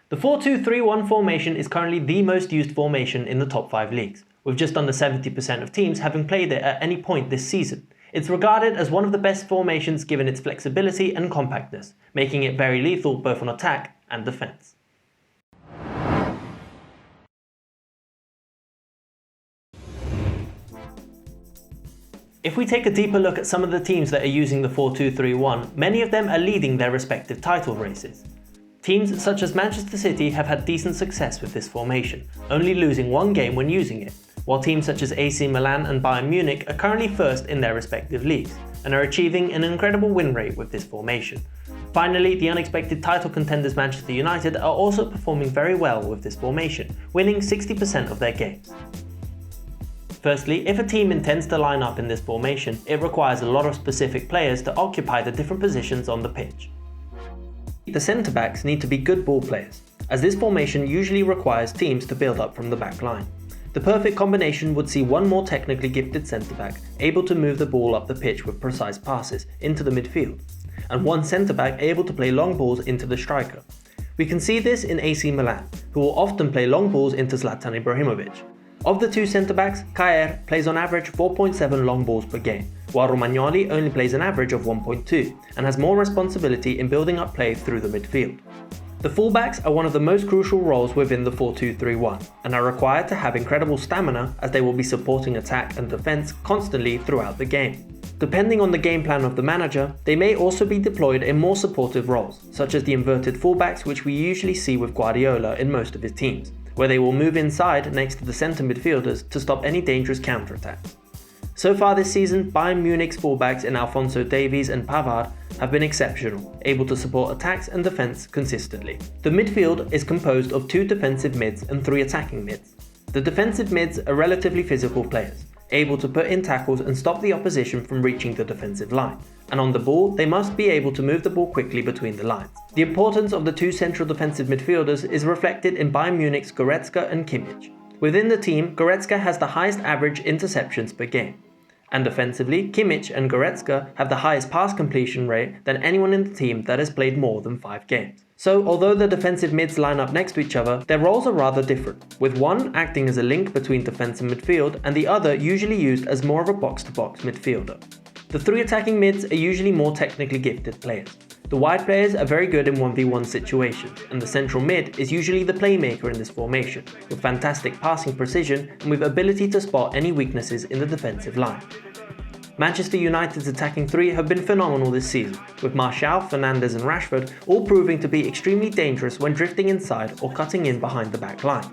The 4-2-3-1 formation is currently the most used formation in the top 5 leagues, with just under 70% of teams having played it at any point this season. It's regarded as one of the best formations given its flexibility and compactness, making it very lethal both on attack and defense. If we take a deeper look at some of the teams that are using the 4-2-3-1, many of them are leading their respective title races. Teams such as Manchester City have had decent success with this formation, only losing one game when using it, while teams such as AC Milan and Bayern Munich are currently first in their respective leagues, and are achieving an incredible win rate with this formation. Finally, the unexpected title contenders Manchester United are also performing very well with this formation, winning 60% of their games. Firstly, if a team intends to line up in this formation, it requires a lot of specific players to occupy the different positions on the pitch. The centre-backs need to be good ball players, as this formation usually requires teams to build up from the back line. The perfect combination would see one more technically gifted centre-back able to move the ball up the pitch with precise passes into the midfield, and one centre-back able to play long balls into the striker. We can see this in AC Milan, who will often play long balls into Zlatan Ibrahimovic. Of the two centre-backs, Kjaer plays on average 4.7 long balls per game, while Romagnoli only plays an average of 1.2 and has more responsibility in building up play through the midfield. The fullbacks are one of the most crucial roles within the 4-2-3-1 and are required to have incredible stamina, as they will be supporting attack and defence constantly throughout the game. Depending on the game plan of the manager, they may also be deployed in more supportive roles, such as the inverted fullbacks, which we usually see with Guardiola in most of his teams, where they will move inside next to the centre midfielders to stop any dangerous counter-attacks. So far this season, Bayern Munich's fullbacks in Alphonso Davies and Pavard have been exceptional, able to support attacks and defence consistently. The midfield is composed of 2 defensive mids and 3 attacking mids. The defensive mids are relatively physical players, able to put in tackles and stop the opposition from reaching the defensive line, and on the ball they must be able to move the ball quickly between the lines. The importance of the 2 central defensive midfielders is reflected in Bayern Munich's Goretzka and Kimmich. Within the team, Goretzka has the highest average interceptions per game, and defensively, Kimmich and Goretzka have the highest pass completion rate than anyone in the team that has played more than 5 games. So although the defensive mids line up next to each other, their roles are rather different, with one acting as a link between defence and midfield, and the other usually used as more of a box-to-box midfielder. The 3 attacking mids are usually more technically gifted players. The wide players are very good in 1v1 situations, and the central mid is usually the playmaker in this formation, with fantastic passing precision and with ability to spot any weaknesses in the defensive line. Manchester United's attacking 3 have been phenomenal this season, with Martial, Fernandes and Rashford all proving to be extremely dangerous when drifting inside or cutting in behind the back line.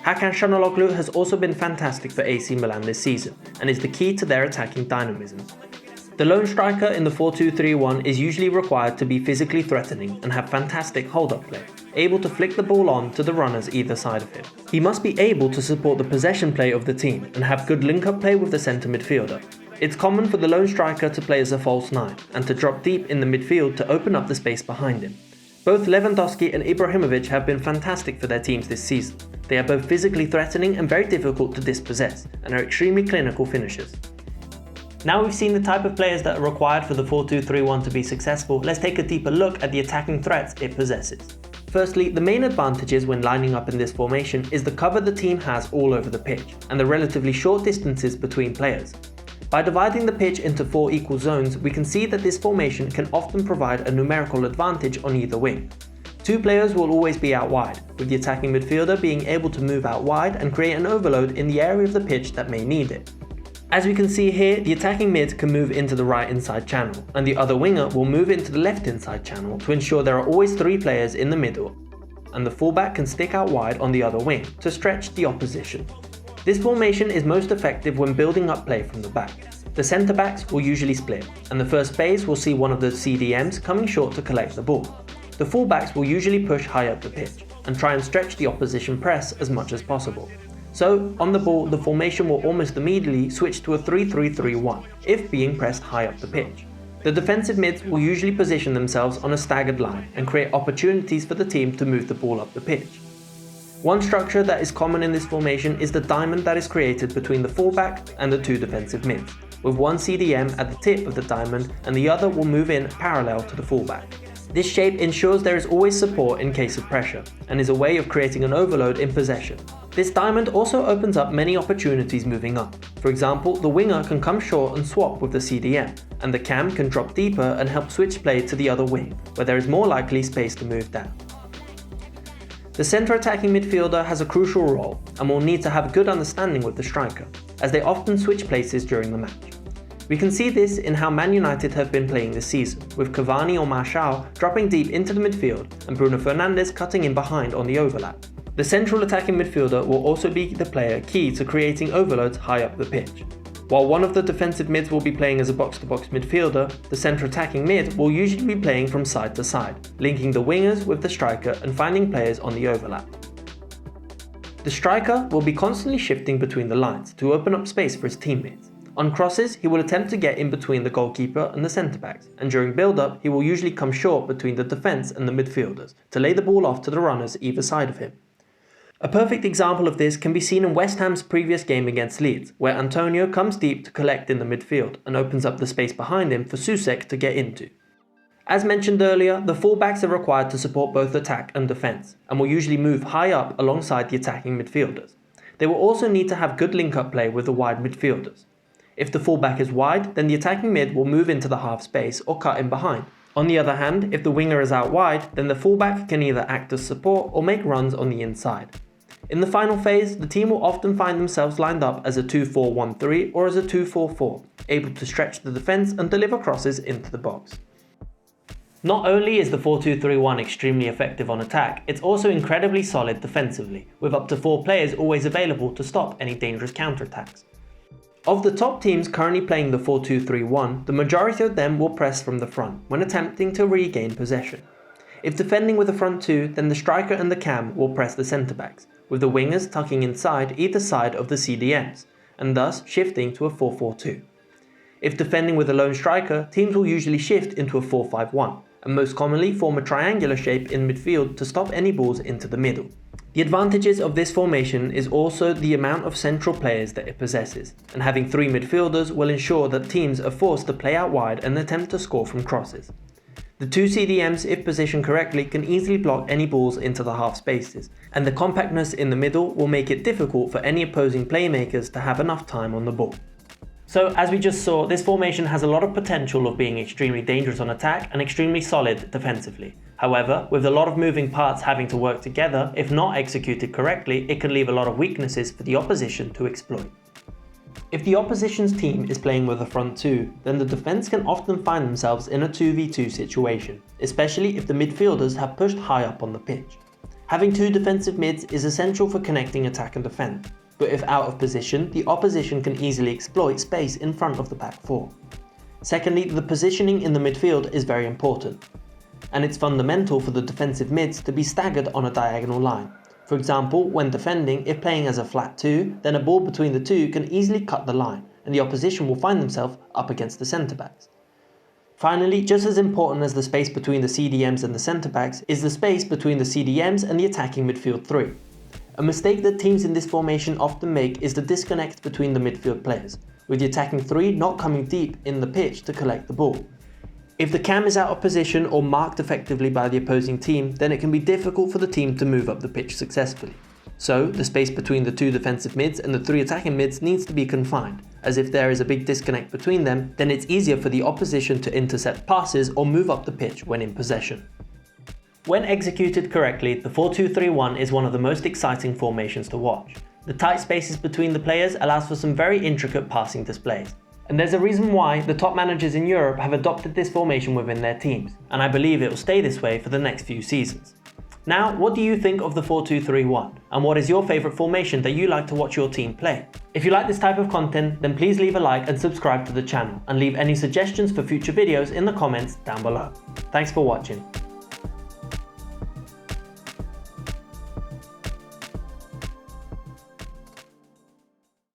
Hakan Çalhanoğlu has also been fantastic for AC Milan this season, and is the key to their attacking dynamism. The lone striker in the 4-2-3-1 is usually required to be physically threatening and have fantastic hold-up play, able to flick the ball on to the runners either side of him. He must be able to support the possession play of the team and have good link-up play with the centre midfielder. It's common for the lone striker to play as a false 9 and to drop deep in the midfield to open up the space behind him. Both Lewandowski and Ibrahimovic have been fantastic for their teams this season. They are both physically threatening and very difficult to dispossess, and are extremely clinical finishers. Now we've seen the type of players that are required for the 4-2-3-1 to be successful, let's take a deeper look at the attacking threats it possesses. Firstly, the main advantages when lining up in this formation is the cover the team has all over the pitch, and the relatively short distances between players. By dividing the pitch into 4 equal zones, we can see that this formation can often provide a numerical advantage on either wing. 2 players will always be out wide, with the attacking midfielder being able to move out wide and create an overload in the area of the pitch that may need it. As we can see here, the attacking mid can move into the right inside channel, and the other winger will move into the left inside channel to ensure there are always 3 players in the middle, and the fullback can stick out wide on the other wing to stretch the opposition. This formation is most effective when building up play from the back. The centre-backs will usually split, and the first phase will see one of the CDMs coming short to collect the ball. The fullbacks will usually push high up the pitch, and try and stretch the opposition press as much as possible. So, on the ball, the formation will almost immediately switch to a 3-3-3-1, if being pressed high up the pitch. The defensive mids will usually position themselves on a staggered line and create opportunities for the team to move the ball up the pitch. One structure that is common in this formation is the diamond that is created between the fullback and the 2 defensive mids, with one CDM at the tip of the diamond and the other will move in parallel to the fullback. This shape ensures there is always support in case of pressure, and is a way of creating an overload in possession. This diamond also opens up many opportunities moving up. For example, the winger can come short and swap with the CDM, and the cam can drop deeper and help switch play to the other wing, where there is more likely space to move down. The centre attacking midfielder has a crucial role and will need to have a good understanding with the striker, as they often switch places during the match. We can see this in how Man United have been playing this season, with Cavani or Martial dropping deep into the midfield and Bruno Fernandes cutting in behind on the overlap. The central attacking midfielder will also be the player key to creating overloads high up the pitch. While one of the defensive mids will be playing as a box-to-box midfielder, the centre attacking mid will usually be playing from side to side, linking the wingers with the striker and finding players on the overlap. The striker will be constantly shifting between the lines to open up space for his teammates. On crosses, he will attempt to get in between the goalkeeper and the centre-backs, and during build-up he will usually come short between the defence and the midfielders to lay the ball off to the runners either side of him. A perfect example of this can be seen in West Ham's previous game against Leeds, where Antonio comes deep to collect in the midfield and opens up the space behind him for Soucek to get into. As mentioned earlier, the fullbacks are required to support both attack and defence, and will usually move high up alongside the attacking midfielders. They will also need to have good link-up play with the wide midfielders. If the fullback is wide, then the attacking mid will move into the half space or cut in behind. On the other hand, if the winger is out wide, then the fullback can either act as support or make runs on the inside. In the final phase, the team will often find themselves lined up as a 2-4-1-3 or as a 2-4-4, able to stretch the defence and deliver crosses into the box. Not only is the 4-2-3-1 extremely effective on attack, it's also incredibly solid defensively, with up to 4 players always available to stop any dangerous counterattacks. Of the top teams currently playing the 4-2-3-1, the majority of them will press from the front when attempting to regain possession. If defending with a front two, then the striker and the cam will press the centre-backs, with the wingers tucking inside either side of the CDMs, and thus shifting to a 4-4-2. If defending with a lone striker, teams will usually shift into a 4-5-1, and most commonly form a triangular shape in midfield to stop any balls into the middle. The advantages of this formation is also the amount of central players that it possesses, and having 3 midfielders will ensure that teams are forced to play out wide and attempt to score from crosses. The 2 CDMs, if positioned correctly, can easily block any balls into the half spaces, and the compactness in the middle will make it difficult for any opposing playmakers to have enough time on the ball. So, as we just saw, this formation has a lot of potential of being extremely dangerous on attack and extremely solid defensively. However, with a lot of moving parts having to work together, if not executed correctly, it can leave a lot of weaknesses for the opposition to exploit. If the opposition's team is playing with a front two, then the defence can often find themselves in a 2v2 situation, especially if the midfielders have pushed high up on the pitch. Having 2 defensive mids is essential for connecting attack and defence, but if out of position, the opposition can easily exploit space in front of the back 4. Secondly, the positioning in the midfield is very important, and it's fundamental for the defensive mids to be staggered on a diagonal line. For example, when defending, if playing as a flat 2, then a ball between the 2 can easily cut the line, and the opposition will find themselves up against the centre-backs. Finally, just as important as the space between the CDMs and the centre-backs is the space between the CDMs and the attacking midfield 3. A mistake that teams in this formation often make is the disconnect between the midfield players, with the attacking 3 not coming deep in the pitch to collect the ball. If the cam is out of position or marked effectively by the opposing team, then it can be difficult for the team to move up the pitch successfully. So, the space between the 2 defensive mids and the 3 attacking mids needs to be confined, as if there is a big disconnect between them, then it's easier for the opposition to intercept passes or move up the pitch when in possession. When executed correctly, the 4-2-3-1 is one of the most exciting formations to watch. The tight spaces between the players allows for some very intricate passing displays. And there's a reason why the top managers in Europe have adopted this formation within their teams, and I believe it will stay this way for the next few seasons. Now, what do you think of the 4-2-3-1? And what is your favourite formation that you like to watch your team play? If you like this type of content, then please leave a like and subscribe to the channel, and leave any suggestions for future videos in the comments down below. Thanks for watching.